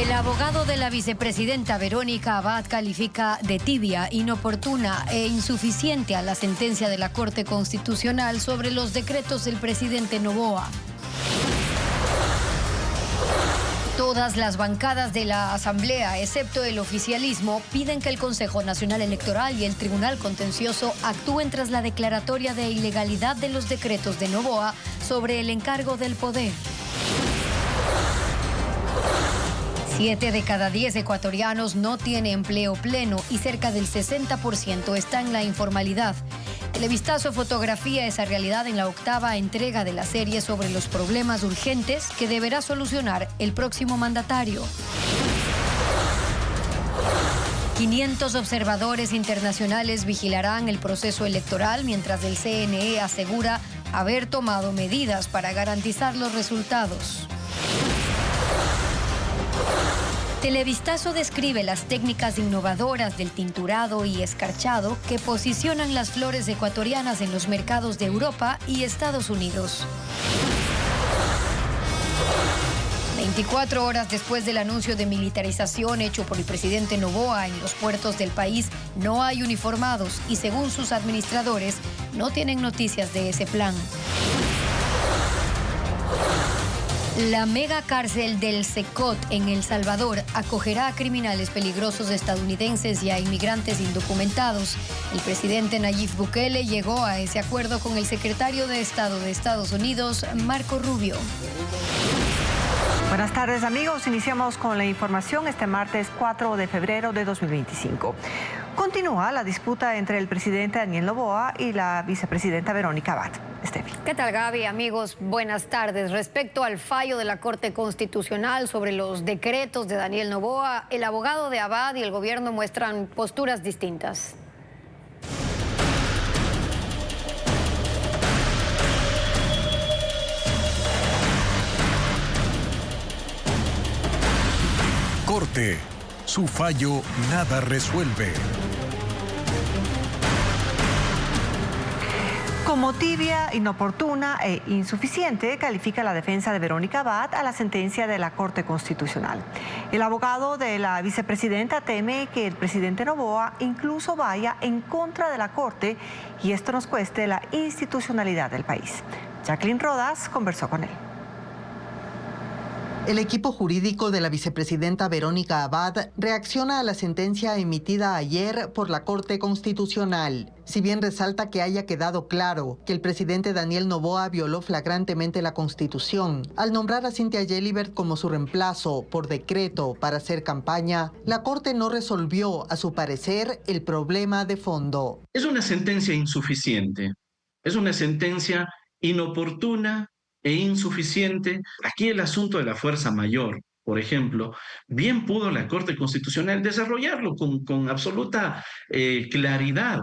El abogado de la vicepresidenta Verónica Abad califica de tibia, inoportuna e insuficiente a la sentencia de la Corte Constitucional sobre los decretos del presidente Noboa. Todas las bancadas de la Asamblea, excepto el oficialismo, piden que el Consejo Nacional Electoral y el Tribunal Contencioso actúen tras la declaratoria de ilegalidad de los decretos de Noboa sobre el encargo del poder. 7 de cada 10 ecuatorianos no tiene empleo pleno y cerca del 60% está en la informalidad. Televistazo fotografía esa realidad en la 8ª entrega de la serie sobre los problemas urgentes que deberá solucionar el próximo mandatario. 500 observadores internacionales vigilarán el proceso electoral mientras el CNE asegura haber tomado medidas para garantizar los resultados. Televistazo describe las técnicas innovadoras del tinturado y escarchado que posicionan las flores ecuatorianas en los mercados de Europa y Estados Unidos. 24 horas después del anuncio de militarización hecho por el presidente Noboa en los puertos del país, no hay uniformados y, según sus administradores, no tienen noticias de ese plan. La mega cárcel del Secot en El Salvador acogerá a criminales peligrosos estadounidenses y a inmigrantes indocumentados. El presidente Nayib Bukele llegó a ese acuerdo con el secretario de Estado de Estados Unidos, Marco Rubio. Buenas tardes, amigos. Iniciamos con la información este martes 4 de febrero de 2025. Continúa la disputa entre el presidente Daniel Noboa y la vicepresidenta Verónica Abad. Estefi. ¿Qué tal, Gaby? Amigos, buenas tardes. Respecto al fallo de la Corte Constitucional sobre los decretos de Daniel Noboa, el abogado de Abad y el gobierno muestran posturas distintas. Corte. Su fallo nada resuelve. Como tibia, inoportuna e insuficiente, califica la defensa de Verónica Abad a la sentencia de la Corte Constitucional. El abogado de la vicepresidenta teme que el presidente Noboa incluso vaya en contra de la Corte y esto nos cueste la institucionalidad del país. Jacqueline Rodas conversó con él. El equipo jurídico de la vicepresidenta Verónica Abad reacciona a la sentencia emitida ayer por la Corte Constitucional. Si bien resalta que haya quedado claro que el presidente Daniel Noboa violó flagrantemente la Constitución al nombrar a Cynthia Gelibert como su reemplazo por decreto para hacer campaña, la Corte no resolvió, a su parecer, el problema de fondo. Es una sentencia insuficiente, es una sentencia inoportuna e insuficiente. Aquí el asunto de la fuerza mayor, por ejemplo, bien pudo la Corte Constitucional desarrollarlo con absoluta claridad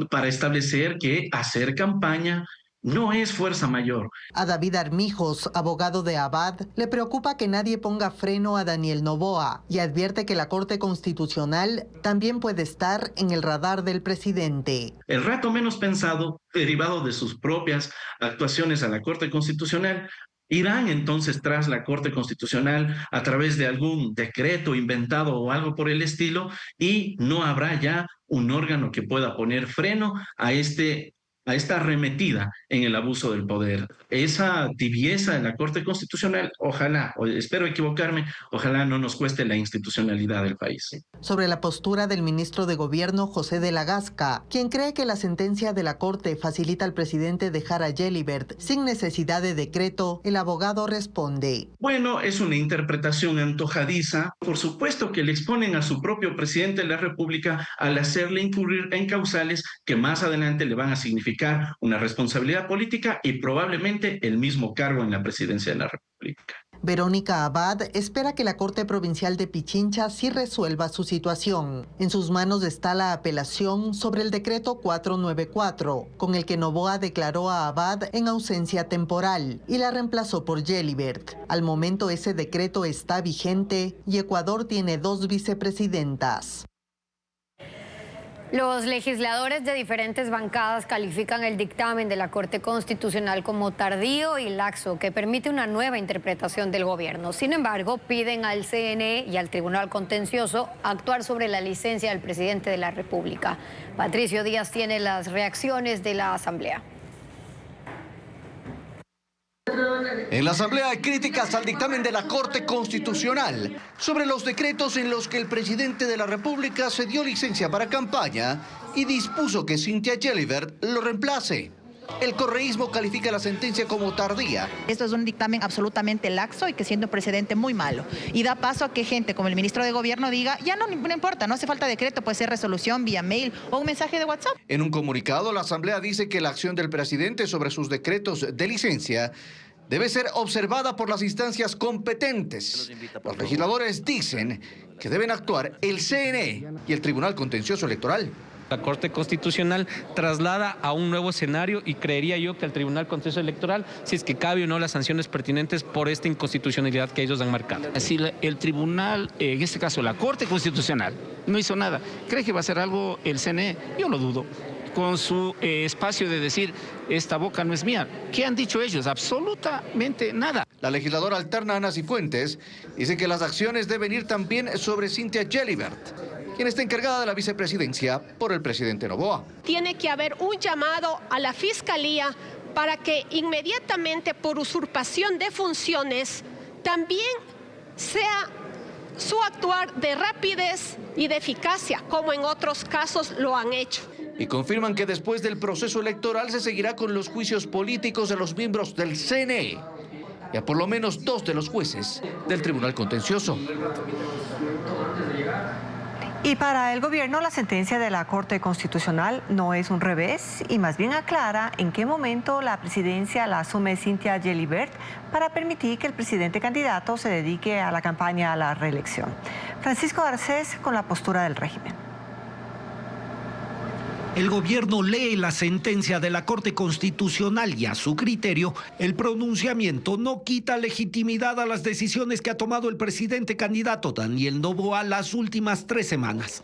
para establecer que hacer campaña no es fuerza mayor. A David Armijos, abogado de Abad, le preocupa que nadie ponga freno a Daniel Noboa y advierte que la Corte Constitucional también puede estar en el radar del presidente. El rato menos pensado, derivado de sus propias actuaciones a la Corte Constitucional, irán entonces tras la Corte Constitucional a través de algún decreto inventado o algo por el estilo, y no habrá ya un órgano que pueda poner freno a esta arremetida en el abuso del poder. Esa tibieza de la Corte Constitucional, ojalá, espero equivocarme, ojalá no nos cueste la institucionalidad del país. Sobre la postura del ministro de Gobierno, José de la Gasca, quien cree que la sentencia de la Corte facilita al presidente dejar a Gelibert sin necesidad de decreto, el abogado responde. Bueno, es una interpretación antojadiza. Por supuesto que le exponen a su propio presidente de la República al hacerle incurrir en causales que más adelante le van a significar una responsabilidad política y probablemente el mismo cargo en la presidencia de la República. Verónica Abad espera que la Corte Provincial de Pichincha sí resuelva su situación. En sus manos está la apelación sobre el decreto 494, con el que Noboa declaró a Abad en ausencia temporal y la reemplazó por Gelibert. Al momento ese decreto está vigente y Ecuador tiene 2 vicepresidentas. Los legisladores de diferentes bancadas califican el dictamen de la Corte Constitucional como tardío y laxo, que permite una nueva interpretación del gobierno. Sin embargo, piden al CNE y al Tribunal Contencioso actuar sobre la licencia del presidente de la República. Patricio Díaz tiene las reacciones de la Asamblea. En la Asamblea hay críticas al dictamen de la Corte Constitucional sobre los decretos en los que el presidente de la República se dio licencia para campaña y dispuso que Cynthia Gelibert lo reemplace. El correísmo califica la sentencia como tardía. Esto es un dictamen absolutamente laxo y que siendo un precedente muy malo. Y da paso a que gente como el ministro de Gobierno diga, ya no importa, no hace falta decreto, puede ser resolución vía mail o un mensaje de WhatsApp. En un comunicado, la Asamblea dice que la acción del presidente sobre sus decretos de licencia debe ser observada por las instancias competentes. Los legisladores dicen que deben actuar el CNE y el Tribunal Contencioso Electoral. La Corte Constitucional traslada a un nuevo escenario y creería yo que el Tribunal Contencioso Electoral, si es que cabe o no las sanciones pertinentes por esta inconstitucionalidad que ellos han marcado. Si el Tribunal, en este caso la Corte Constitucional, no hizo nada, ¿cree que va a hacer algo el CNE? Yo lo dudo. Con su espacio de decir, esta boca no es mía. ¿Qué han dicho ellos? Absolutamente nada. La legisladora alterna Ana Cifuentes dice que las acciones deben ir también sobre Cynthia Gelibert, quien está encargada de la vicepresidencia por el presidente Noboa. Tiene que haber un llamado a la Fiscalía para que inmediatamente por usurpación de funciones también sea su actuar de rapidez y de eficacia, como en otros casos lo han hecho. Y confirman que después del proceso electoral se seguirá con los juicios políticos de los miembros del CNE y a por lo menos 2 de los jueces del Tribunal Contencioso. Y para el gobierno, la sentencia de la Corte Constitucional no es un revés y más bien aclara en qué momento la presidencia la asume Cynthia Gelibert para permitir que el presidente candidato se dedique a la campaña a la reelección. Francisco Garcés con la postura del régimen. El gobierno lee la sentencia de la Corte Constitucional y a su criterio, el pronunciamiento no quita legitimidad a las decisiones que ha tomado el presidente candidato Daniel Noboa las últimas 3 semanas.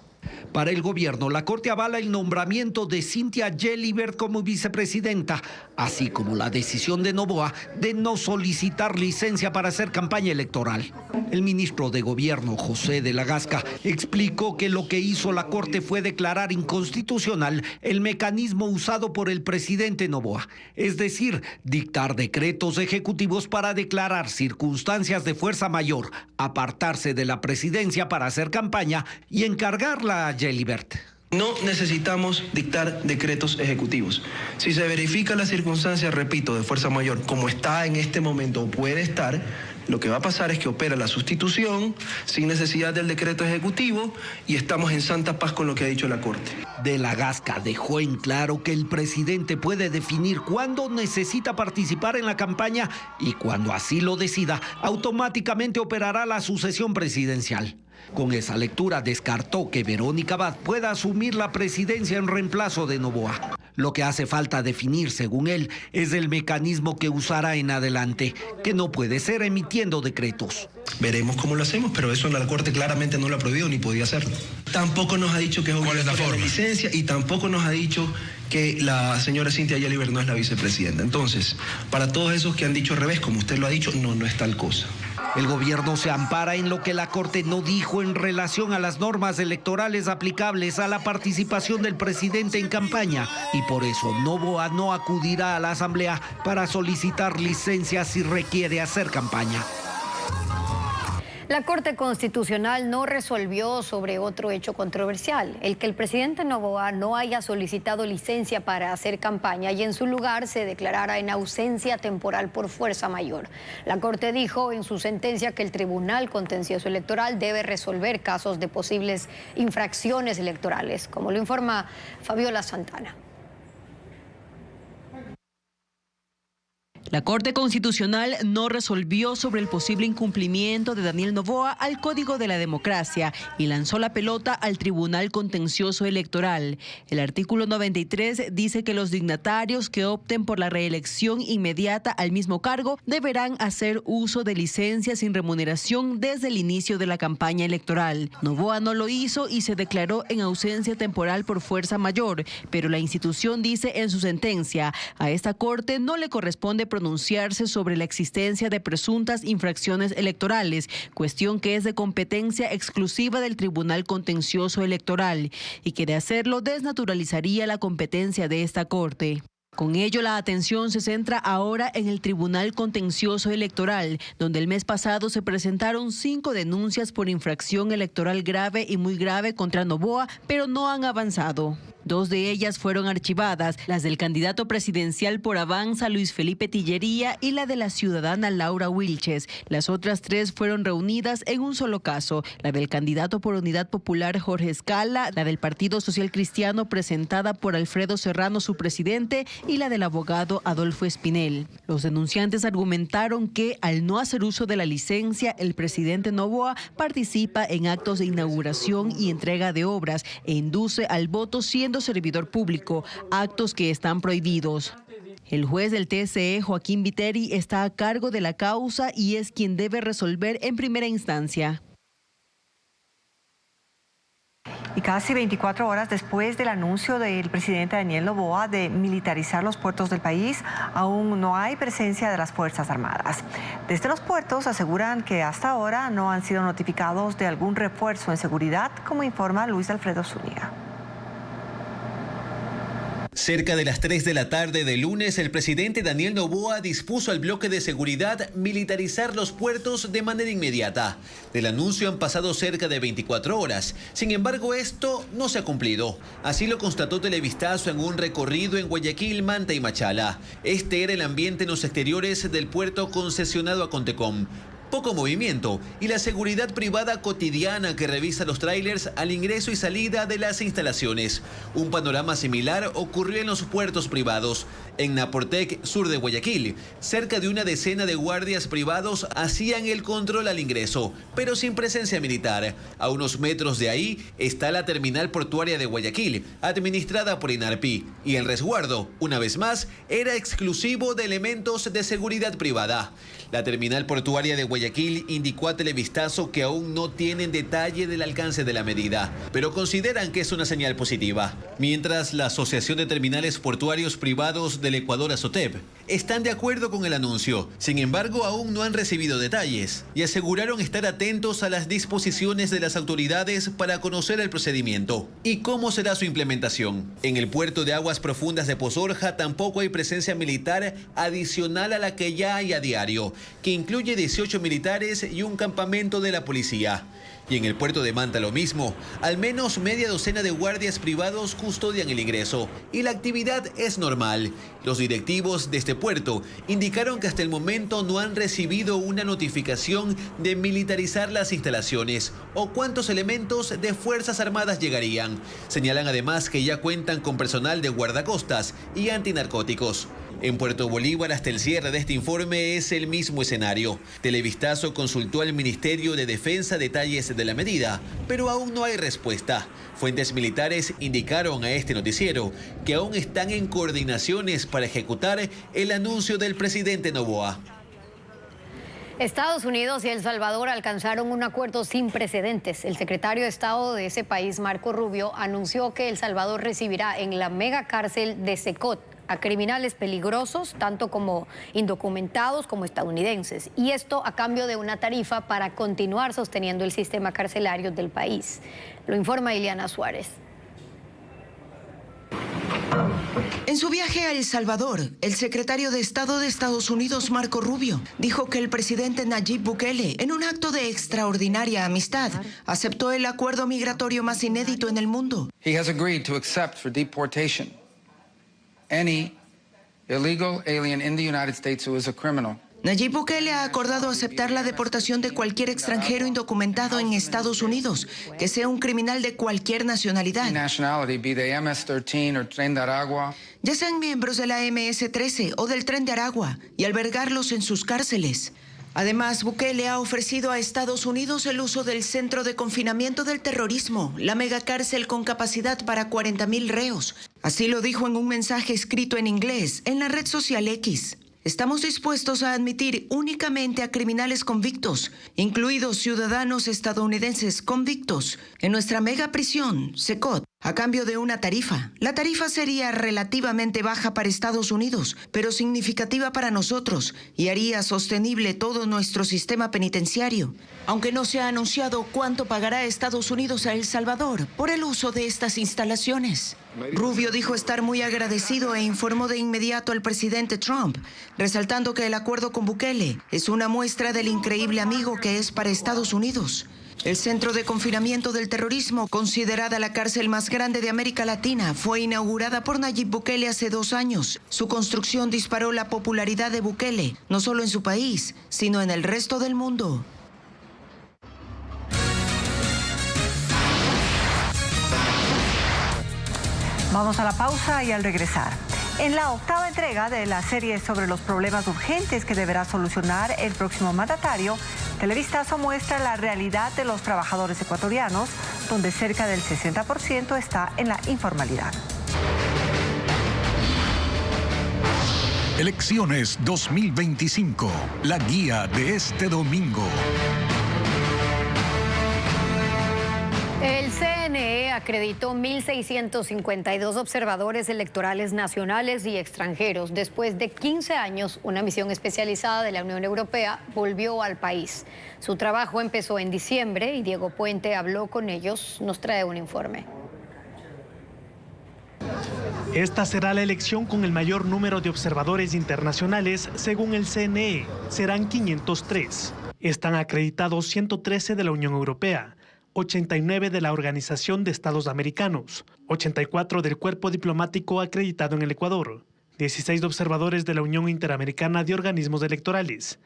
Para el gobierno, la Corte avala el nombramiento de Cynthia Gelibert como vicepresidenta, así como la decisión de Noboa de no solicitar licencia para hacer campaña electoral. El ministro de Gobierno, José de la Gasca, explicó que lo que hizo la Corte fue declarar inconstitucional el mecanismo usado por el presidente Noboa, es decir, dictar decretos ejecutivos para declarar circunstancias de fuerza mayor, apartarse de la presidencia para hacer campaña y encargarla a Gelibert. No necesitamos dictar decretos ejecutivos. Si se verifica la circunstancia, repito, de fuerza mayor, como está en este momento o puede estar, lo que va a pasar es que opera la sustitución sin necesidad del decreto ejecutivo y estamos en santa paz con lo que ha dicho la Corte. De la Gasca dejó en claro que el presidente puede definir cuándo necesita participar en la campaña y cuando así lo decida, automáticamente operará la sucesión presidencial. Con esa lectura descartó que Verónica Abad pueda asumir la presidencia en reemplazo de Noboa. Lo que hace falta definir, según él, es el mecanismo que usará en adelante, que no puede ser emitiendo decretos. Veremos cómo lo hacemos, pero eso la Corte claramente no lo ha prohibido ni podía hacerlo. Tampoco nos ha dicho que es obligatoria la licencia y tampoco nos ha dicho que la señora Cynthia Gelibert no es la vicepresidenta. Entonces, para todos esos que han dicho al revés, como usted lo ha dicho, no es tal cosa. El gobierno se ampara en lo que la Corte no dijo en relación a las normas electorales aplicables a la participación del presidente en campaña y por eso Noboa no acudirá a la Asamblea para solicitar licencia si requiere hacer campaña. La Corte Constitucional no resolvió sobre otro hecho controversial, el que el presidente Noboa no haya solicitado licencia para hacer campaña y en su lugar se declarara en ausencia temporal por fuerza mayor. La Corte dijo en su sentencia que el Tribunal Contencioso Electoral debe resolver casos de posibles infracciones electorales, como lo informa Fabiola Santana. La Corte Constitucional no resolvió sobre el posible incumplimiento de Daniel Noboa al Código de la Democracia y lanzó la pelota al Tribunal Contencioso Electoral. El artículo 93 dice que los dignatarios que opten por la reelección inmediata al mismo cargo deberán hacer uso de licencias sin remuneración desde el inicio de la campaña electoral. Noboa no lo hizo y se declaró en ausencia temporal por fuerza mayor, pero la institución dice en su sentencia, a esta Corte no le corresponde pronunciarse sobre la existencia de presuntas infracciones electorales, cuestión que es de competencia exclusiva del Tribunal Contencioso Electoral y que de hacerlo desnaturalizaría la competencia de esta Corte. Con ello, la atención se centra ahora en el Tribunal Contencioso Electoral, donde el mes pasado se presentaron 5 denuncias por infracción electoral grave y muy grave contra Noboa, pero no han avanzado. 2 de ellas fueron archivadas, las del candidato presidencial por Avanza, Luis Felipe Tillería, y la de la ciudadana Laura Wilches. Las otras 3 fueron reunidas en un solo caso, la del candidato por Unidad Popular Jorge Escala, la del Partido Social Cristiano presentada por Alfredo Serrano, su presidente, y la del abogado Adolfo Espinel. Los denunciantes argumentaron que, al no hacer uso de la licencia, el presidente Noboa participa en actos de inauguración y entrega de obras e induce al voto siendo servidor público, actos que están prohibidos. El juez del TSE, Joaquín Viteri, está a cargo de la causa y es quien debe resolver en primera instancia. Y casi 24 horas después del anuncio del presidente Daniel Noboa de militarizar los puertos del país, aún no hay presencia de las Fuerzas Armadas. Desde los puertos aseguran que hasta ahora no han sido notificados de algún refuerzo en seguridad, como informa Luis Alfredo Zúñiga. Cerca de las 3 de la tarde de lunes, el presidente Daniel Noboa dispuso al bloque de seguridad militarizar los puertos de manera inmediata. Del anuncio han pasado cerca de 24 horas. Sin embargo, esto no se ha cumplido. Así lo constató Televistazo en un recorrido en Guayaquil, Manta y Machala. Este era el ambiente en los exteriores del puerto concesionado a Contecom. Poco movimiento y la seguridad privada cotidiana que revisa los tráilers al ingreso y salida de las instalaciones. Un panorama similar ocurrió en los puertos privados. En Naportec, sur de Guayaquil, cerca de una decena de guardias privados hacían el control al ingreso, pero sin presencia militar. A unos metros de ahí está la terminal portuaria de Guayaquil, administrada por INARPI, y el resguardo, una vez más, era exclusivo de elementos de seguridad privada. La terminal portuaria de Guayaquil indicó a Televistazo que aún no tienen detalle del alcance de la medida, pero consideran que es una señal positiva. Mientras la Asociación de Terminales Portuarios Privados del Ecuador, ASOTEP, están de acuerdo con el anuncio. Sin embargo, aún no han recibido detalles y aseguraron estar atentos a las disposiciones de las autoridades para conocer el procedimiento y cómo será su implementación. En el puerto de aguas profundas de Pozorja tampoco hay presencia militar adicional a la que ya hay a diario, que incluye 18 militares y un campamento de la policía. Y en el puerto de Manta lo mismo, al menos media docena de guardias privados custodian el ingreso y la actividad es normal. Los directivos de este puerto indicaron que hasta el momento no han recibido una notificación de militarizar las instalaciones o cuántos elementos de Fuerzas Armadas llegarían. Señalan además que ya cuentan con personal de guardacostas y antinarcóticos. En Puerto Bolívar, hasta el cierre de este informe, es el mismo escenario. Televistazo consultó al Ministerio de Defensa detalles de la medida, pero aún no hay respuesta. Fuentes militares indicaron a este noticiero que aún están en coordinaciones para ejecutar el anuncio del presidente Noboa. Estados Unidos y El Salvador alcanzaron un acuerdo sin precedentes. El secretario de Estado de ese país, Marco Rubio, anunció que El Salvador recibirá en la megacárcel de Secot a criminales peligrosos, tanto como indocumentados como estadounidenses. Y esto a cambio de una tarifa para continuar sosteniendo el sistema carcelario del país. Lo informa Ileana Suárez. En su viaje a El Salvador, el secretario de Estado de Estados Unidos, Marco Rubio, dijo que el presidente Nayib Bukele, en un acto de extraordinaria amistad, aceptó el acuerdo migratorio más inédito en el mundo. He has agreed to accept for deportation any illegal alien in the United States who is a criminal. Nayib Bukele ha acordado aceptar la deportación de cualquier extranjero indocumentado en Estados Unidos, que sea un criminal de cualquier nacionalidad, ya sean miembros de la MS-13 o del Tren de Aragua, y albergarlos en sus cárceles. Además, Bukele ha ofrecido a Estados Unidos el uso del Centro de Confinamiento del Terrorismo, la megacárcel con capacidad para 40,000 reos. Así lo dijo en un mensaje escrito en inglés en la red social X. Estamos dispuestos a admitir únicamente a criminales convictos, incluidos ciudadanos estadounidenses convictos, en nuestra mega prisión, SECOT, a cambio de una tarifa. La tarifa sería relativamente baja para Estados Unidos, pero significativa para nosotros, y haría sostenible todo nuestro sistema penitenciario. Aunque no se ha anunciado cuánto pagará Estados Unidos a El Salvador por el uso de estas instalaciones. Rubio dijo estar muy agradecido e informó de inmediato al presidente Trump, resaltando que el acuerdo con Bukele es una muestra del increíble amigo que es para Estados Unidos. El Centro de Confinamiento del Terrorismo, considerada la cárcel más grande de América Latina, fue inaugurada por Nayib Bukele hace 2 años. Su construcción disparó la popularidad de Bukele, no solo en su país, sino en el resto del mundo. Vamos a la pausa y al regresar. En la 8ª entrega de la serie sobre los problemas urgentes que deberá solucionar el próximo mandatario, Televistazo muestra la realidad de los trabajadores ecuatorianos, donde cerca del 60% está en la informalidad. Elecciones 2025, la guía de este domingo. El CNE acreditó 1.652 observadores electorales nacionales y extranjeros. Después de 15 años, una misión especializada de la Unión Europea volvió al país. Su trabajo empezó en diciembre y Diego Puente habló con ellos. Nos trae un informe. Esta será la elección con el mayor número de observadores internacionales, según el CNE. Serán 503. Están acreditados 113 de la Unión Europea, 89 de la Organización de Estados Americanos, 84 del Cuerpo Diplomático acreditado en el Ecuador, 16 de observadores de la Unión Interamericana de Organismos Electorales,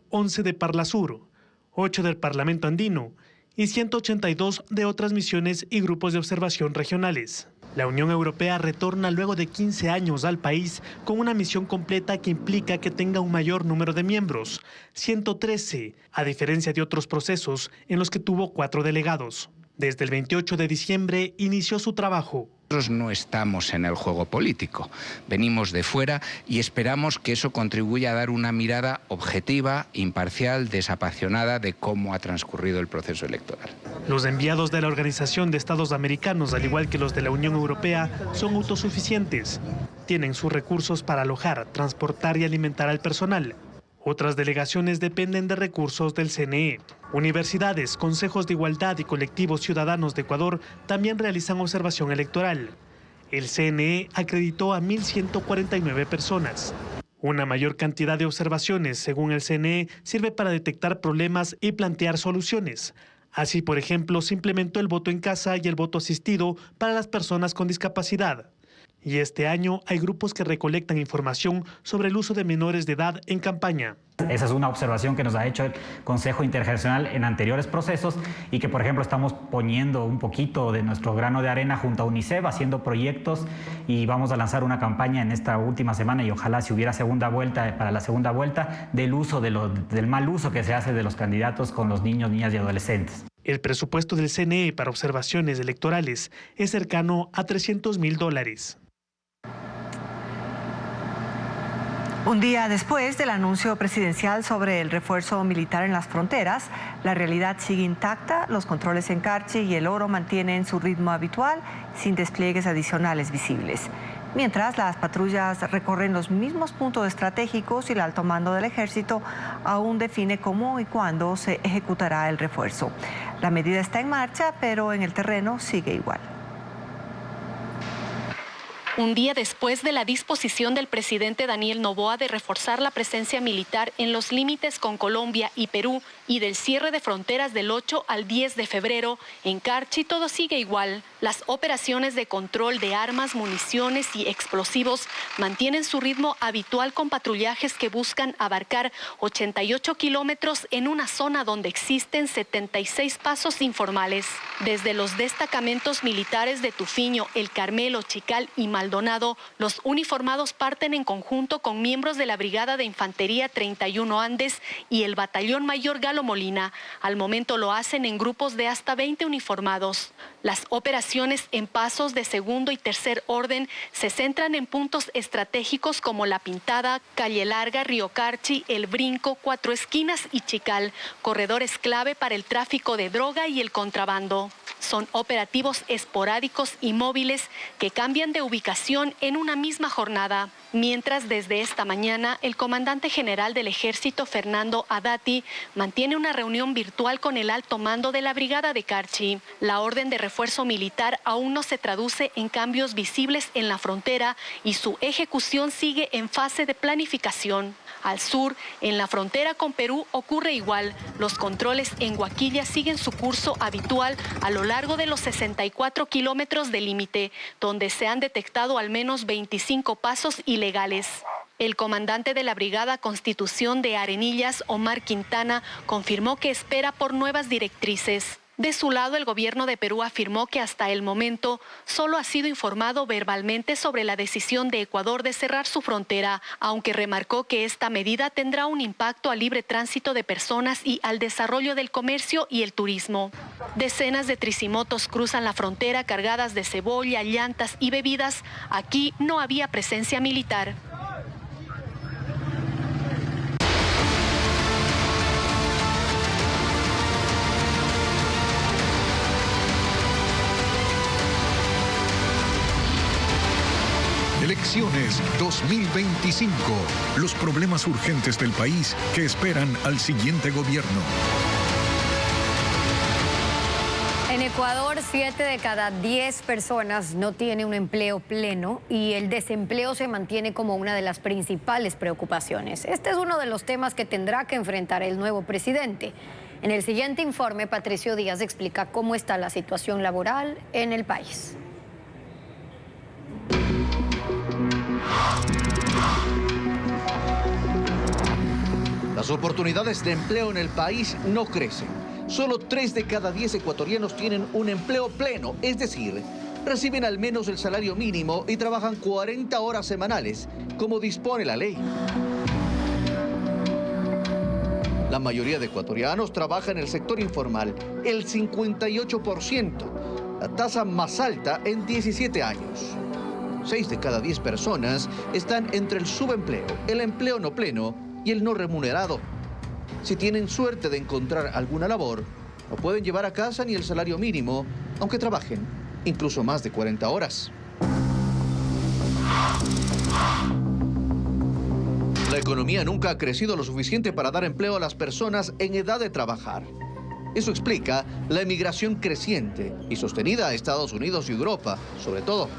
11 de Parlasur, 8 del Parlamento Andino y 182 de otras misiones y grupos de observación regionales. La Unión Europea retorna luego de 15 años al país con una misión completa que implica que tenga un mayor número de miembros, 113, a diferencia de otros procesos en los que tuvo 4 delegados. Desde el 28 de diciembre inició su trabajo. Nosotros no estamos en el juego político, venimos de fuera y esperamos que eso contribuya a dar una mirada objetiva, imparcial, desapasionada de cómo ha transcurrido el proceso electoral. Los enviados de la Organización de Estados Americanos, al igual que los de la Unión Europea, son autosuficientes. Tienen sus recursos para alojar, transportar y alimentar al personal. Otras delegaciones dependen de recursos del CNE. Universidades, consejos de igualdad y colectivos ciudadanos de Ecuador también realizan observación electoral. El CNE acreditó a 1.149 personas. Una mayor cantidad de observaciones, según el CNE, sirve para detectar problemas y plantear soluciones. Así, por ejemplo, se implementó el voto en casa y el voto asistido para las personas con discapacidad. Y este año hay grupos que recolectan información sobre el uso de menores de edad en campaña. Esa es una observación que nos ha hecho el Consejo Intergeneracional en anteriores procesos y que, por ejemplo, estamos poniendo un poquito de nuestro grano de arena junto a UNICEF, haciendo proyectos, y vamos a lanzar una campaña en esta última semana, y ojalá si hubiera segunda vuelta, para la segunda vuelta, del mal uso que se hace de los candidatos con los niños, niñas y adolescentes. El presupuesto del CNE para observaciones electorales es cercano a $300,000. Un día después del anuncio presidencial sobre el refuerzo militar en las fronteras, la realidad sigue intacta. Los controles en Carchi y El Oro mantienen su ritmo habitual sin despliegues adicionales visibles. Mientras, las patrullas recorren los mismos puntos estratégicos y el alto mando del ejército aún define cómo y cuándo se ejecutará el refuerzo. La medida está en marcha, pero en el terreno sigue igual. Un día después de la disposición del presidente Daniel Noboa de reforzar la presencia militar en los límites con Colombia y Perú y del cierre de fronteras del 8 al 10 de febrero, en Carchi todo sigue igual. Las operaciones de control de armas, municiones y explosivos mantienen su ritmo habitual con patrullajes que buscan abarcar 88 kilómetros en una zona donde existen 76 pasos informales. Desde los destacamentos militares de Tufiño, El Carmelo, Chical y Maldonado, los uniformados parten en conjunto con miembros de la Brigada de Infantería 31 Andes y el Batallón Mayor Galo Molina. Al momento lo hacen en grupos de hasta 20 uniformados. Las operaciones en pasos de segundo y tercer orden se centran en puntos estratégicos como La Pintada, Calle Larga, Río Carchi, El Brinco, Cuatro Esquinas y Chical, corredores clave para el tráfico de droga y el contrabando. Son operativos esporádicos y móviles que cambian de ubicación en una misma jornada. Mientras desde esta mañana el comandante general del Ejército, Fernando Adati, mantiene una reunión virtual con el alto mando de la Brigada de Carchi. La orden de refuerzo militar aún no se traduce en cambios visibles en la frontera y su ejecución sigue en fase de planificación. Al sur, en la frontera con Perú, ocurre igual. Los controles en Huaquilla siguen su curso habitual a lo largo de los 64 kilómetros de límite, donde se han detectado al menos 25 pasos ilegales. El comandante de la Brigada Constitución de Arenillas, Omar Quintana, confirmó que espera por nuevas directrices. De su lado, el gobierno de Perú afirmó que hasta el momento solo ha sido informado verbalmente sobre la decisión de Ecuador de cerrar su frontera, aunque remarcó que esta medida tendrá un impacto al libre tránsito de personas y al desarrollo del comercio y el turismo. Decenas de tricimotos cruzan la frontera cargadas de cebolla, llantas y bebidas. Aquí no había presencia militar. Elecciones 2025. Los problemas urgentes del país que esperan al siguiente gobierno. En Ecuador, 7 de cada 10 personas no tiene un empleo pleno y el desempleo se mantiene como una de las principales preocupaciones. Este es uno de los temas que tendrá que enfrentar el nuevo presidente. En el siguiente informe, Patricio Díaz explica cómo está la situación laboral en el país. Las oportunidades de empleo en el país no crecen. Solo 3 de cada 10 ecuatorianos tienen un empleo pleno, es decir, reciben al menos el salario mínimo y trabajan 40 horas semanales, como dispone la ley. La mayoría de ecuatorianos trabaja en el sector informal, el 58%, la tasa más alta en 17 años. 6 de cada 10 personas están entre el subempleo, el empleo no pleno y el no remunerado. Si tienen suerte de encontrar alguna labor, no pueden llevar a casa ni el salario mínimo, aunque trabajen incluso más de 40 horas. La economía nunca ha crecido lo suficiente para dar empleo a las personas en edad de trabajar. Eso explica la emigración creciente y sostenida a Estados Unidos y Europa, sobre todo.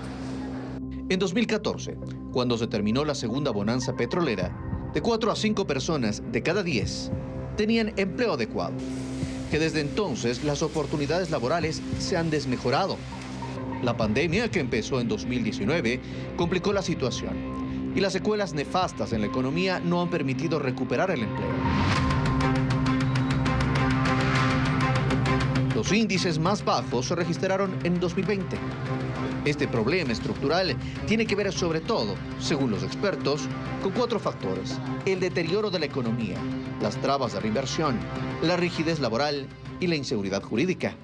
En 2014, cuando se terminó la segunda bonanza petrolera, de 4 a 5 personas de cada 10 tenían empleo adecuado. Que desde entonces las oportunidades laborales se han desmejorado. La pandemia, que empezó en 2019, complicó la situación y las secuelas nefastas en la economía no han permitido recuperar el empleo. Los índices más bajos se registraron en 2020. Este problema estructural tiene que ver sobre todo, según los expertos, con 4 factores: el deterioro de la economía, las trabas de reinversión, la rigidez laboral y la inseguridad jurídica.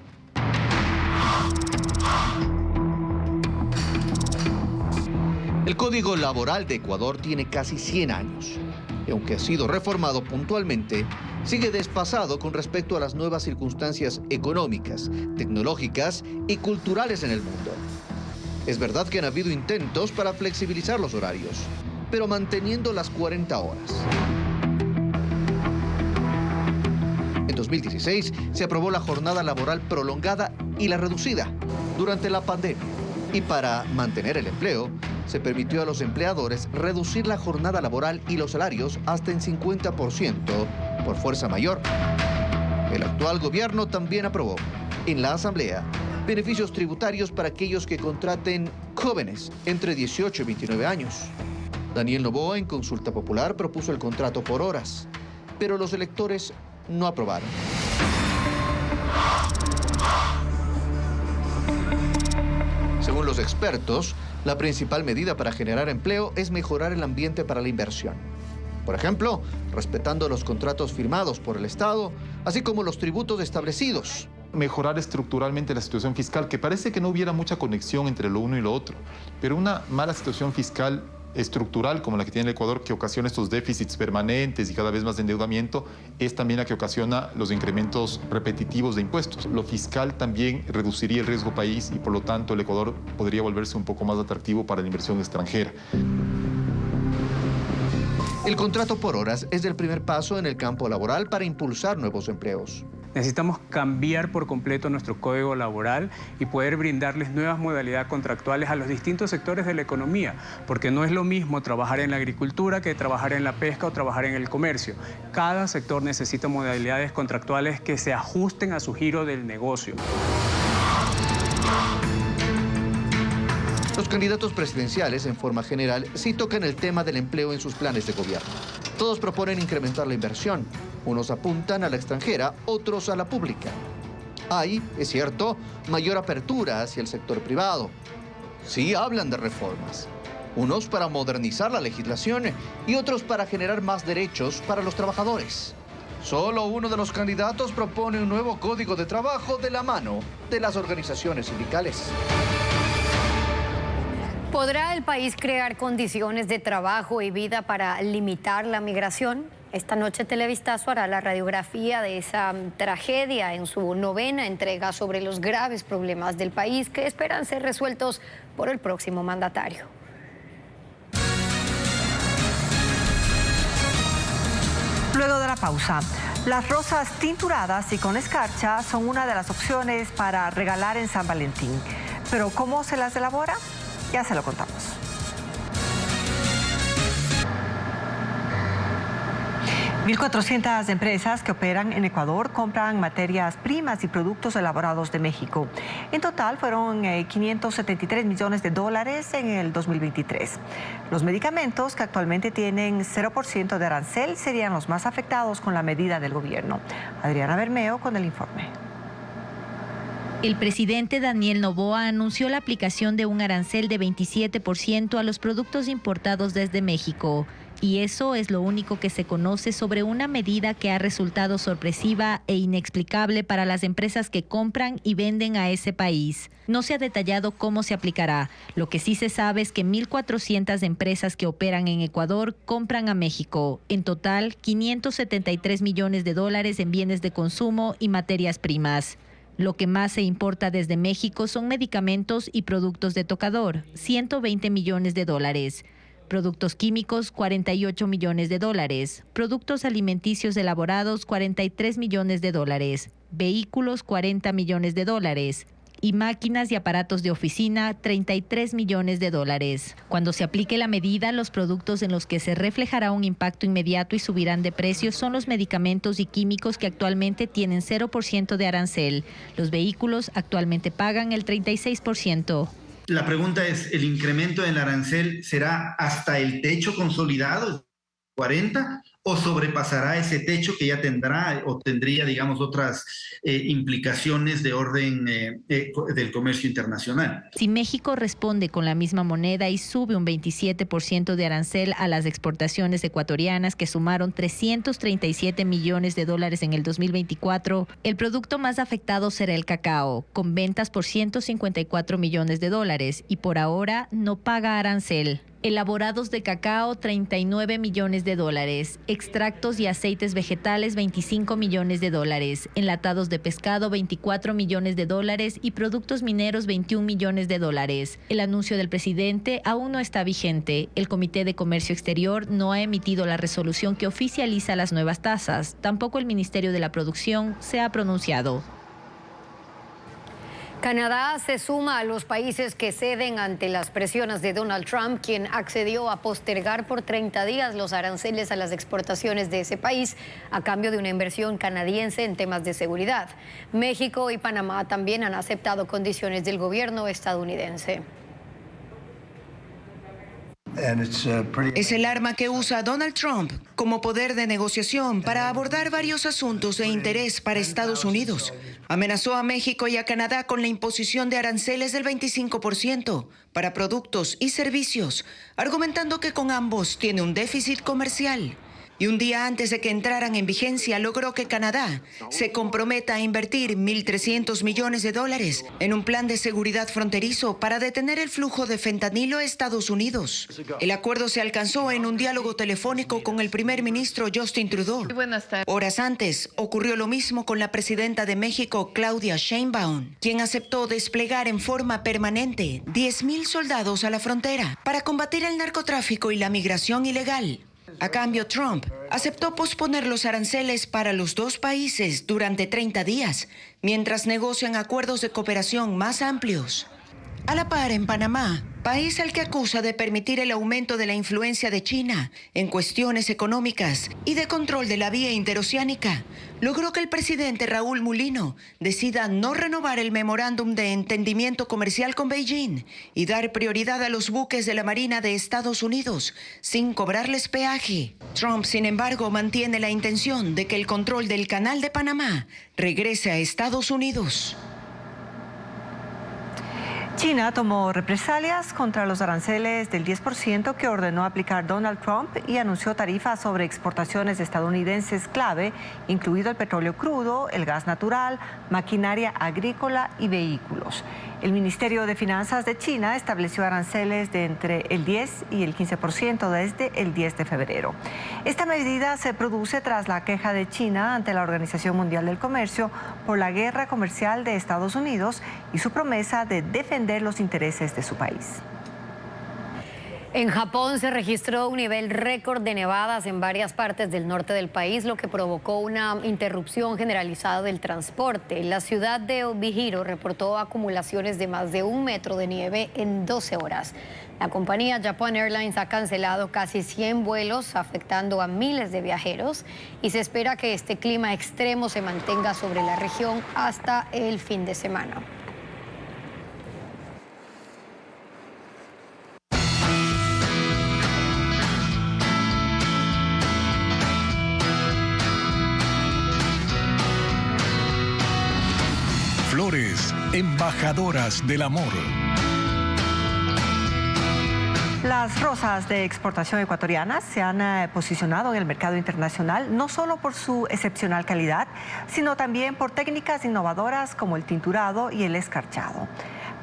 El Código Laboral de Ecuador tiene casi 100 años y aunque ha sido reformado puntualmente, sigue desfasado con respecto a las nuevas circunstancias económicas, tecnológicas y culturales en el mundo. Es verdad que han habido intentos para flexibilizar los horarios, pero manteniendo las 40 horas. En 2016 se aprobó la jornada laboral prolongada y la reducida durante la pandemia. Y para mantener el empleo, se permitió a los empleadores reducir la jornada laboral y los salarios hasta en 50% por fuerza mayor. El actual gobierno también aprobó en la Asamblea Beneficios tributarios para aquellos que contraten jóvenes entre 18 y 29 años. Daniel Noboa, en consulta popular, propuso el contrato por horas, pero los electores no aprobaron. Según los expertos, la principal medida para generar empleo es mejorar el ambiente para la inversión. Por ejemplo, respetando los contratos firmados por el Estado, así como los tributos establecidos. Mejorar estructuralmente la situación fiscal, que parece que no hubiera mucha conexión entre lo uno y lo otro, pero una mala situación fiscal estructural como la que tiene el Ecuador, que ocasiona estos déficits permanentes y cada vez más de endeudamiento, es también la que ocasiona los incrementos repetitivos de impuestos. Lo fiscal también reduciría el riesgo país y por lo tanto el Ecuador podría volverse un poco más atractivo para la inversión extranjera. El contrato por horas es el primer paso en el campo laboral para impulsar nuevos empleos. Necesitamos cambiar por completo nuestro código laboral y poder brindarles nuevas modalidades contractuales a los distintos sectores de la economía, porque no es lo mismo trabajar en la agricultura que trabajar en la pesca o trabajar en el comercio. Cada sector necesita modalidades contractuales que se ajusten a su giro del negocio. Los candidatos presidenciales, en forma general, sí tocan el tema del empleo en sus planes de gobierno. Todos proponen incrementar la inversión. Unos apuntan a la extranjera, otros a la pública. Hay, es cierto, mayor apertura hacia el sector privado. Sí hablan de reformas. Unos para modernizar la legislación y otros para generar más derechos para los trabajadores. Solo uno de los candidatos propone un nuevo código de trabajo de la mano de las organizaciones sindicales. ¿Podrá el país crear condiciones de trabajo y vida para limitar la migración? Esta noche Televistazo hará la radiografía de esa tragedia en su 9ª entrega sobre los graves problemas del país que esperan ser resueltos por el próximo mandatario. Luego de la pausa, las rosas tinturadas y con escarcha son una de las opciones para regalar en San Valentín. Pero ¿cómo se las elabora? Ya se lo contamos. $1,400 empresas que operan en Ecuador compran materias primas y productos elaborados de México. En total fueron $573 millones en el 2023. Los medicamentos que actualmente tienen 0% de arancel serían los más afectados con la medida del gobierno. Adriana Bermeo con el informe. El presidente Daniel Noboa anunció la aplicación de un arancel de 27% a los productos importados desde México. Y eso es lo único que se conoce sobre una medida que ha resultado sorpresiva e inexplicable para las empresas que compran y venden a ese país. No se ha detallado cómo se aplicará. Lo que sí se sabe es que 1,400 empresas que operan en Ecuador compran a México. En total, $573 millones en bienes de consumo y materias primas. Lo que más se importa desde México son medicamentos y productos de tocador, $120 millones. Productos químicos, $48 millones. Productos alimenticios elaborados, $43 millones. Vehículos, $40 millones. Y máquinas y aparatos de oficina, $33 millones. Cuando se aplique la medida, los productos en los que se reflejará un impacto inmediato y subirán de precio son los medicamentos y químicos que actualmente tienen 0% de arancel. Los vehículos actualmente pagan el 36%. La pregunta es, ¿el incremento del arancel será hasta el techo consolidado, 40%, o sobrepasará ese techo que ya tendrá o tendría, digamos, otras implicaciones de orden del comercio internacional? Si México responde con la misma moneda y sube un 27% de arancel a las exportaciones ecuatorianas que sumaron $337 millones en el 2024, el producto más afectado será el cacao, con ventas por $154 millones y por ahora no paga arancel. Elaborados de cacao, $39 millones. Extractos y aceites vegetales, $25 millones. Enlatados de pescado, $24 millones. Y productos mineros, $21 millones. El anuncio del presidente aún no está vigente. El Comité de Comercio Exterior no ha emitido la resolución que oficializa las nuevas tasas. Tampoco el Ministerio de la Producción se ha pronunciado. Canadá se suma a los países que ceden ante las presiones de Donald Trump, quien accedió a postergar por 30 días los aranceles a las exportaciones de ese país a cambio de una inversión canadiense en temas de seguridad. México y Panamá también han aceptado condiciones del gobierno estadounidense. Es el arma que usa Donald Trump como poder de negociación para abordar varios asuntos de interés para Estados Unidos. Amenazó a México y a Canadá con la imposición de aranceles del 25% para productos y servicios, argumentando que con ambos tiene un déficit comercial. Y un día antes de que entraran en vigencia, logró que Canadá se comprometa a invertir $1.300 millones en un plan de seguridad fronterizo para detener el flujo de fentanilo a Estados Unidos. El acuerdo se alcanzó en un diálogo telefónico con el primer ministro Justin Trudeau. Horas antes, ocurrió lo mismo con la presidenta de México, Claudia Sheinbaum, quien aceptó desplegar en forma permanente 10,000 soldados a la frontera para combatir el narcotráfico y la migración ilegal. A cambio, Trump aceptó posponer los aranceles para los dos países durante 30 días, mientras negocian acuerdos de cooperación más amplios. A la par, en Panamá, país al que acusa de permitir el aumento de la influencia de China en cuestiones económicas y de control de la vía interoceánica, logró que el presidente Raúl Mulino decida no renovar el memorándum de entendimiento comercial con Beijing y dar prioridad a los buques de la Marina de Estados Unidos sin cobrarles peaje. Trump, sin embargo, mantiene la intención de que el control del Canal de Panamá regrese a Estados Unidos. China tomó represalias contra los aranceles del 10% que ordenó aplicar Donald Trump y anunció tarifas sobre exportaciones estadounidenses clave, incluido el petróleo crudo, el gas natural, maquinaria agrícola y vehículos. El Ministerio de Finanzas de China estableció aranceles de entre el 10 y el 15% desde el 10 de febrero. Esta medida se produce tras la queja de China ante la Organización Mundial del Comercio por la guerra comercial de Estados Unidos y su promesa de defender los intereses de su país. En Japón se registró un nivel récord de nevadas en varias partes del norte del país, lo que provocó una interrupción generalizada del transporte. La ciudad de Obihiro reportó acumulaciones de más de 1 metro de nieve en 12 horas. La compañía Japan Airlines ha cancelado casi 100 vuelos, afectando a miles de viajeros, y se espera que este clima extremo se mantenga sobre la región hasta el fin de semana. Flores, embajadoras del amor. Las rosas de exportación ecuatorianas se han posicionado en el mercado internacional no solo por su excepcional calidad, sino también por técnicas innovadoras como el tinturado y el escarchado.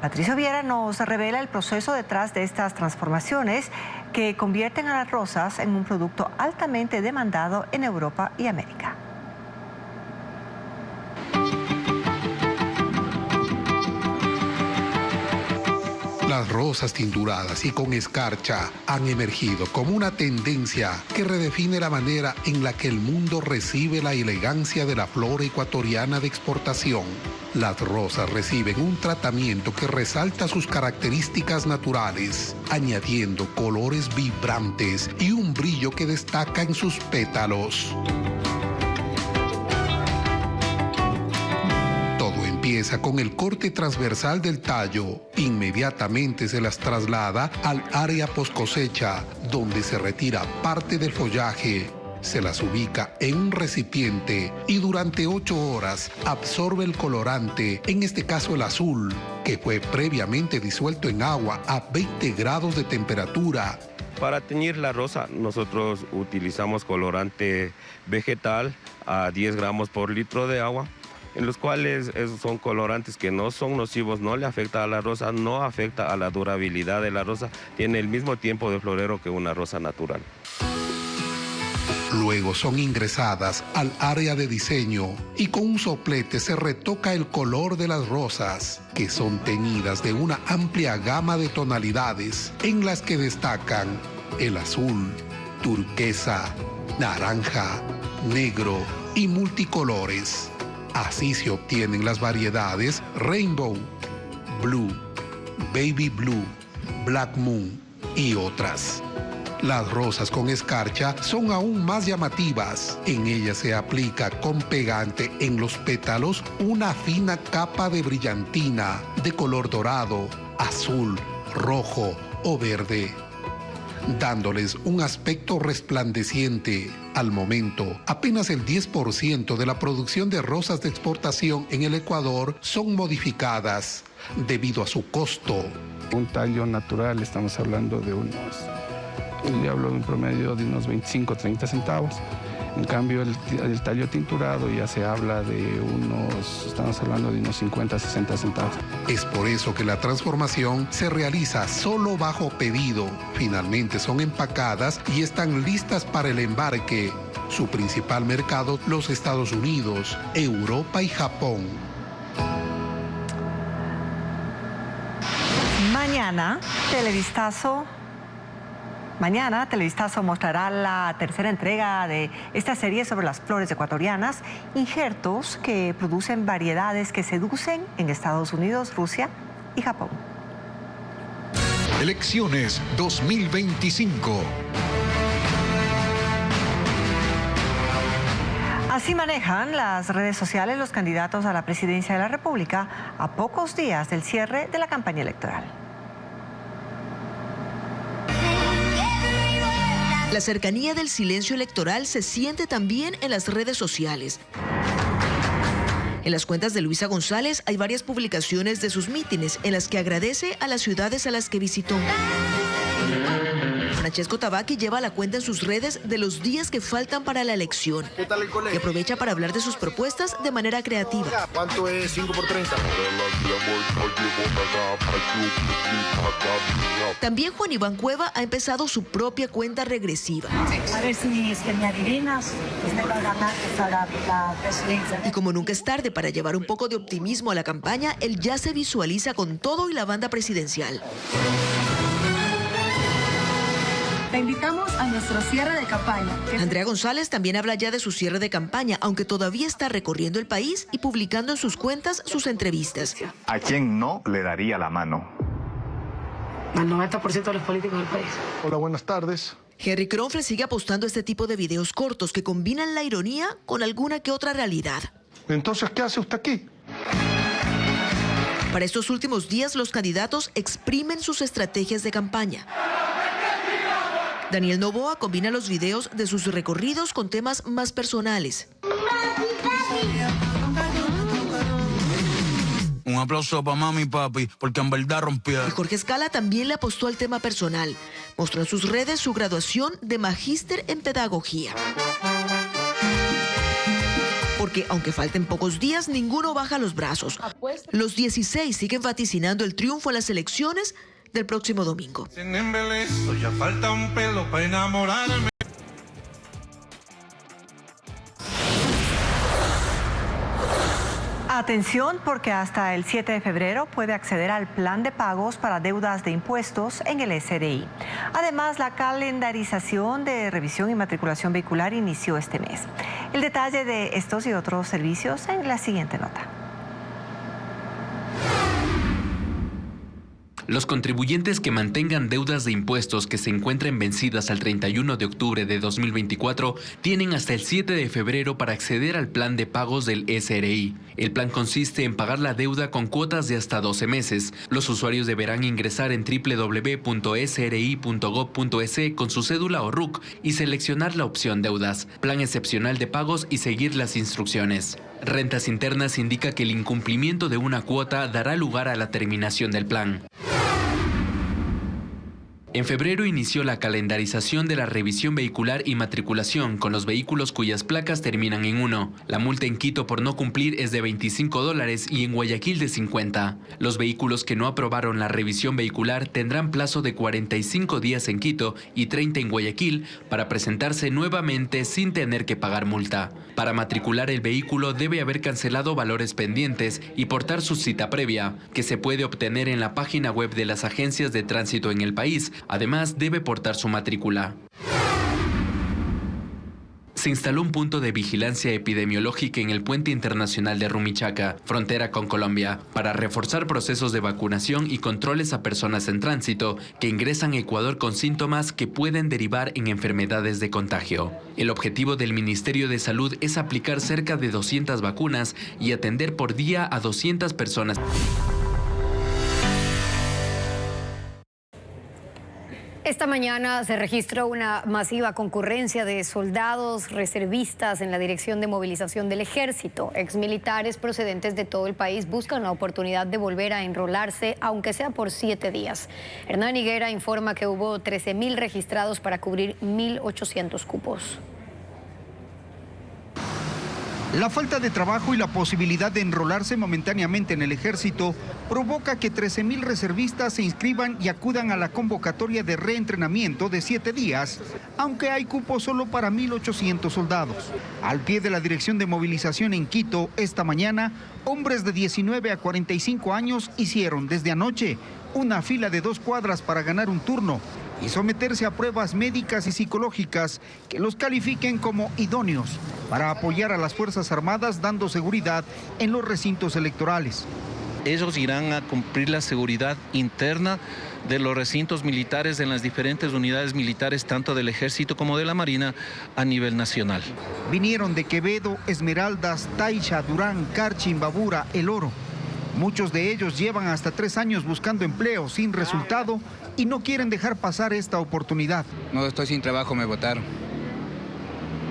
Patricio Viera nos revela el proceso detrás de estas transformaciones que convierten a las rosas en un producto altamente demandado en Europa y América. Las rosas tinturadas y con escarcha han emergido como una tendencia que redefine la manera en la que el mundo recibe la elegancia de la flora ecuatoriana de exportación. Las rosas reciben un tratamiento que resalta sus características naturales, añadiendo colores vibrantes y un brillo que destaca en sus pétalos. Empieza con el corte transversal del tallo. Inmediatamente se las traslada al área post cosecha, donde se retira parte del follaje. Se las ubica en un recipiente y durante 8 horas absorbe el colorante, en este caso el azul, que fue previamente disuelto en agua a 20 grados de temperatura. Para teñir la rosa nosotros utilizamos colorante vegetal a 10 gramos por litro de agua, en los cuales esos son colorantes que no son nocivos, no le afecta a la rosa, no afecta a la durabilidad de la rosa, tiene el mismo tiempo de florero que una rosa natural. Luego son ingresadas al área de diseño y con un soplete se retoca el color de las rosas, que son teñidas de una amplia gama de tonalidades, en las que destacan el azul, turquesa, naranja, negro y multicolores. Así se obtienen las variedades Rainbow, Blue, Baby Blue, Black Moon y otras. Las rosas con escarcha son aún más llamativas. En ellas se aplica con pegante en los pétalos una fina capa de brillantina de color dorado, azul, rojo o verde, dándoles un aspecto resplandeciente. Al momento, apenas el 10% de la producción de rosas de exportación en el Ecuador son modificadas debido a su costo. Un tallo natural, estamos hablando de yo hablo de un promedio de unos 25 o 30 centavos. En cambio, el tallo tinturado ya se habla de estamos hablando de unos 50 a 60 centavos. Es por eso que la transformación se realiza solo bajo pedido. Finalmente son empacadas y están listas para el embarque. Su principal mercado, los Estados Unidos, Europa y Japón. Mañana, Televistazo mostrará la tercera entrega de esta serie sobre las flores ecuatorianas, injertos que producen variedades que seducen en Estados Unidos, Rusia y Japón. Elecciones 2025. Así manejan las redes sociales los candidatos a la presidencia de la República a pocos días del cierre de la campaña electoral. La cercanía del silencio electoral se siente también en las redes sociales. En las cuentas de Luisa González hay varias publicaciones de sus mítines en las que agradece a las ciudades a las que visitó. Francesco Tabacchi lleva la cuenta en sus redes de los días que faltan para la elección y aprovecha para hablar de sus propuestas de manera creativa. ¿Cuánto es 5 por 30? También Juan Iván Cueva ha empezado su propia cuenta regresiva. A ver si es que me adivinas, usted va a ganar para la presidencia. Y como nunca es tarde para llevar un poco de optimismo a la campaña, él ya se visualiza con todo y la banda presidencial. Te invitamos a nuestro cierre de campaña. Andrea González también habla ya de su cierre de campaña, aunque todavía está recorriendo el país y publicando en sus cuentas sus entrevistas. ¿A quién no le daría la mano? Al 90% de los políticos del país. Hola, buenas tardes. Henry Kronfeld sigue apostando este tipo de videos cortos que combinan la ironía con alguna que otra realidad. Entonces, ¿qué hace usted aquí? Para estos últimos días, los candidatos exprimen sus estrategias de campaña. Daniel Noboa combina los videos de sus recorridos con temas más personales. Un aplauso para mami y papi, porque en verdad rompieron. Y Jorge Escala también le apostó al tema personal. Mostró en sus redes su graduación de magíster en pedagogía. Porque aunque falten pocos días, ninguno baja los brazos. Los 16 siguen vaticinando el triunfo en las elecciones del próximo domingo. Sin embelezo, ya falta un pelo para enamorarme. Atención, porque hasta el 7 de febrero puede acceder al plan de pagos para deudas de impuestos en el SRI. Además, la calendarización de revisión y matriculación vehicular inició este mes. El detalle de estos y otros servicios en la siguiente nota. Los contribuyentes que mantengan deudas de impuestos que se encuentren vencidas al 31 de octubre de 2024 tienen hasta el 7 de febrero para acceder al plan de pagos del SRI. El plan consiste en pagar la deuda con cuotas de hasta 12 meses. Los usuarios deberán ingresar en www.sri.gov.es con su cédula o RUC y seleccionar la opción deudas, plan excepcional de pagos y seguir las instrucciones. Rentas Internas indica que el incumplimiento de una cuota dará lugar a la terminación del plan. En febrero inició la calendarización de la revisión vehicular y matriculación con los vehículos cuyas placas terminan en 1. La multa en Quito por no cumplir es de $25 y en Guayaquil de 50. Los vehículos que no aprobaron la revisión vehicular tendrán plazo de 45 días en Quito y 30 en Guayaquil para presentarse nuevamente sin tener que pagar multa. Para matricular el vehículo debe haber cancelado valores pendientes y portar su cita previa, que se puede obtener en la página web de las agencias de tránsito en el país. Además, debe portar su matrícula. se instaló un punto de vigilancia epidemiológica en el puente internacional de Rumichaca, frontera con Colombia, para reforzar procesos de vacunación y controles a personas en tránsito que ingresan a Ecuador con síntomas que pueden derivar en enfermedades de contagio. El objetivo del Ministerio de Salud es aplicar cerca de 200 vacunas y atender por día a 200 personas. Esta mañana se registró una masiva concurrencia de soldados reservistas en la Dirección de Movilización del Ejército. Exmilitares procedentes de todo el país buscan la oportunidad de volver a enrolarse, aunque sea por 7 días. Hernán Higuera informa que hubo 13.000 registrados para cubrir 1.800 cupos. La falta de trabajo y la posibilidad de enrolarse momentáneamente en el ejército provoca que 13.000 reservistas se inscriban y acudan a la convocatoria de reentrenamiento de 7 días, aunque hay cupo solo para 1.800 soldados. Al pie de la Dirección de Movilización en Quito, esta mañana, hombres de 19 a 45 años hicieron desde anoche una fila de 2 cuadras para ganar un turno y someterse a pruebas médicas y psicológicas que los califiquen como idóneos para apoyar a las Fuerzas Armadas dando seguridad en los recintos electorales. Ellos irán a cumplir la seguridad interna de los recintos militares en las diferentes unidades militares, tanto del Ejército como de la Marina, a nivel nacional. Vinieron de Quevedo, Esmeraldas, Taicha, Durán, Carchi, Imbabura, El Oro. Muchos de ellos llevan hasta 3 años buscando empleo sin resultado y no quieren dejar pasar esta oportunidad. No estoy sin trabajo, me votaron.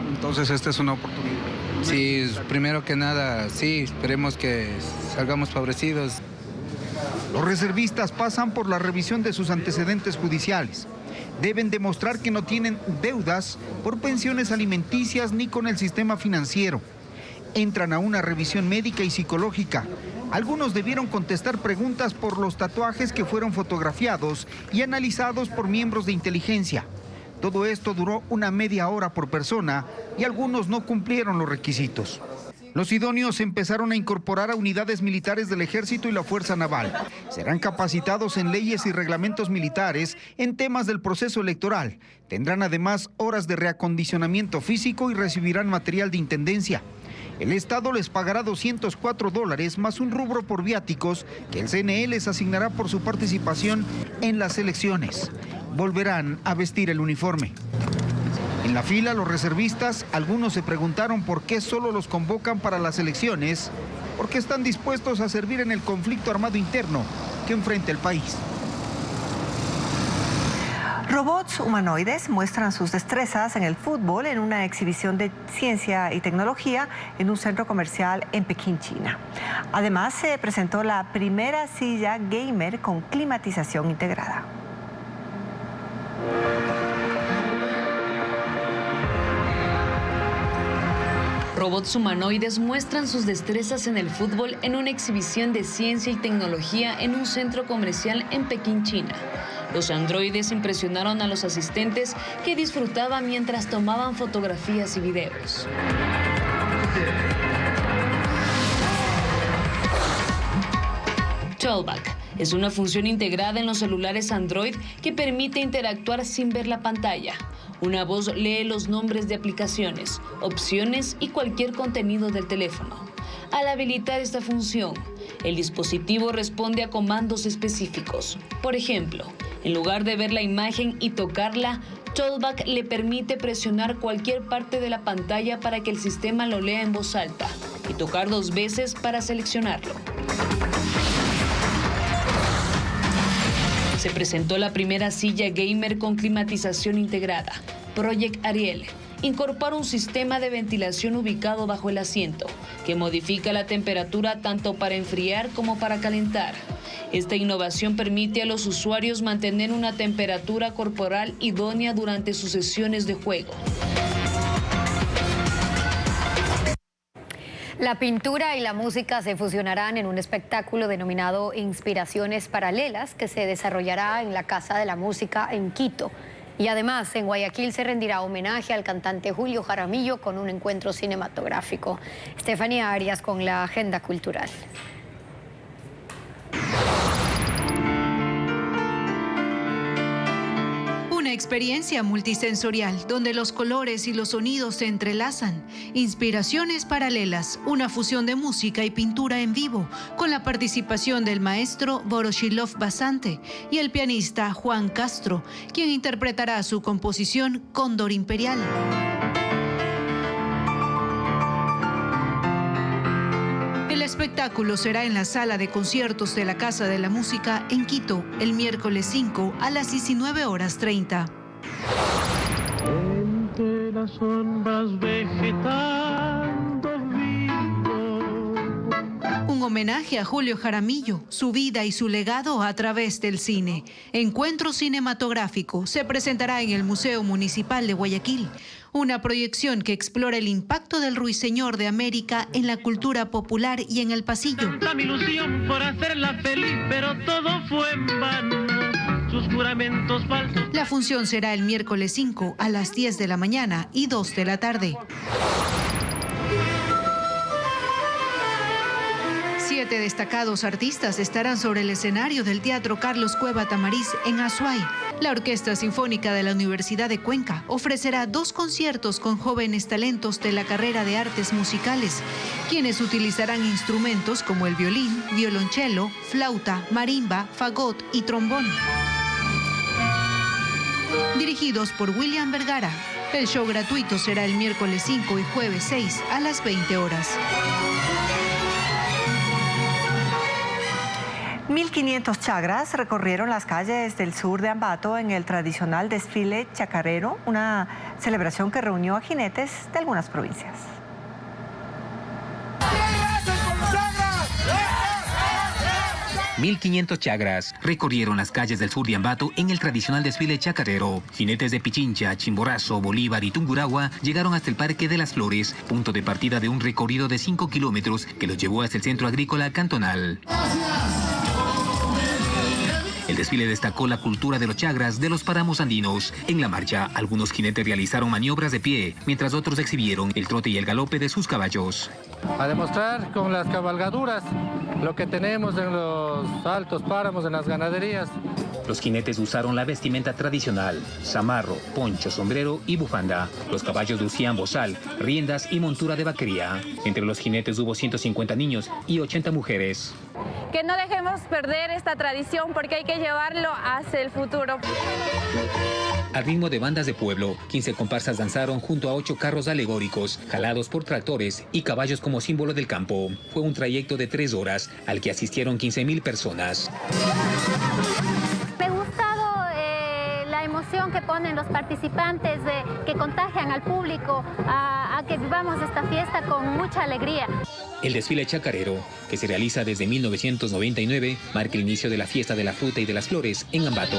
Entonces esta es una oportunidad. Sí, primero que nada, sí, esperemos que salgamos favorecidos. Los reservistas pasan por la revisión de sus antecedentes judiciales. Deben demostrar que no tienen deudas por pensiones alimenticias ni con el sistema financiero. Entran a una revisión médica y psicológica. Algunos debieron contestar preguntas por los tatuajes que fueron fotografiados y analizados por miembros de inteligencia. Todo esto duró una media hora por persona y algunos no cumplieron los requisitos. Los idóneos se empezaron a incorporar a unidades militares del Ejército y la Fuerza Naval. Serán capacitados en leyes y reglamentos militares en temas del proceso electoral. Tendrán además horas de reacondicionamiento físico y recibirán material de intendencia. El Estado les pagará $204 más un rubro por viáticos que el CNE les asignará por su participación en las elecciones. Volverán a vestir el uniforme. En la fila, los reservistas, algunos se preguntaron por qué solo los convocan para las elecciones, porque están dispuestos a servir en el conflicto armado interno que enfrenta el país. Robots humanoides muestran sus destrezas en el fútbol en una exhibición de ciencia y tecnología en un centro comercial en Pekín, China. Además, se presentó la primera silla gamer con climatización integrada. Robots humanoides muestran sus destrezas en el fútbol en una exhibición de ciencia y tecnología en un centro comercial en Pekín, China. Los androides impresionaron a los asistentes que disfrutaban mientras tomaban fotografías y videos. Tollback es una función integrada en los celulares Android que permite interactuar sin ver la pantalla. Una voz lee los nombres de aplicaciones, opciones y cualquier contenido del teléfono. Al habilitar esta función, el dispositivo responde a comandos específicos. Por ejemplo, en lugar de ver la imagen y tocarla, Tollback le permite presionar cualquier parte de la pantalla para que el sistema lo lea en voz alta y tocar 2 veces para seleccionarlo. Se presentó la primera silla gamer con climatización integrada, Project Ariel. Incorpora un sistema de ventilación ubicado bajo el asiento, que modifica la temperatura tanto para enfriar como para calentar. Esta innovación permite a los usuarios mantener una temperatura corporal idónea durante sus sesiones de juego. La pintura y la música se fusionarán en un espectáculo denominado Inspiraciones Paralelas, que se desarrollará en la Casa de la Música en Quito. Y además, en Guayaquil se rendirá homenaje al cantante Julio Jaramillo con un encuentro cinematográfico. Estefanía Arias con la agenda cultural. Un Una experiencia multisensorial donde los colores y los sonidos se entrelazan. Inspiraciones paralelas, una fusión de música y pintura en vivo, con la participación del maestro Voroshilov Basante y el pianista Juan Castro, quien interpretará su composición Cóndor Imperial. El espectáculo será en la sala de conciertos de la Casa de la Música en Quito, el miércoles 5 a las 19:30. Entre las sombras vegetando vivo. Un homenaje a Julio Jaramillo, su vida y su legado a través del cine. Encuentro cinematográfico se presentará en el Museo Municipal de Guayaquil. Una proyección que explora el impacto del Ruiseñor de América en la cultura popular y en el pasillo. Mi ilusión por hacerla feliz, pero todo fue en vano. Sus juramentos falsos. La función será el miércoles 5 a las 10 de la mañana y 2 de la tarde. 7 destacados artistas estarán sobre el escenario del Teatro Carlos Cueva Tamariz en Azuay. La Orquesta Sinfónica de la Universidad de Cuenca ofrecerá 2 conciertos con jóvenes talentos de la carrera de artes musicales, quienes utilizarán instrumentos como el violín, violonchelo, flauta, marimba, fagot y trombón. Dirigidos por William Vergara. El show gratuito será el miércoles 5 y jueves 6 a las 20 horas. 1.500 chagras recorrieron las calles del sur de Ambato en el tradicional desfile chacarero, una celebración que reunió a jinetes de algunas provincias. 1.500 chagras recorrieron las calles del sur de Ambato en el tradicional desfile chacarero. Jinetes de Pichincha, Chimborazo, Bolívar y Tungurahua llegaron hasta el Parque de las Flores, punto de partida de un recorrido de 5 kilómetros que los llevó hasta el centro agrícola cantonal. El desfile destacó la cultura de los chagras de los páramos andinos. En la marcha, algunos jinetes realizaron maniobras de pie, mientras otros exhibieron el trote y el galope de sus caballos. A demostrar con las cabalgaduras lo que tenemos en los altos páramos, en las ganaderías. Los jinetes usaron la vestimenta tradicional, zamarro, poncho, sombrero y bufanda. Los caballos lucían bozal, riendas y montura de vaquería. Entre los jinetes hubo 150 niños y 80 mujeres. Que no dejemos perder esta tradición porque hay que llevarlo hacia el futuro. Al ritmo de bandas de pueblo, 15 comparsas danzaron junto a 8 carros alegóricos, jalados por tractores y caballos como símbolo del campo. Fue un trayecto de 3 horas, al que asistieron 15.000 personas. Me ha gustado la emoción que ponen los participantes, que contagian al público a que vivamos esta fiesta con mucha alegría. El desfile chacarero, que se realiza desde 1999, marca el inicio de la fiesta de la fruta y de las flores en Ambato.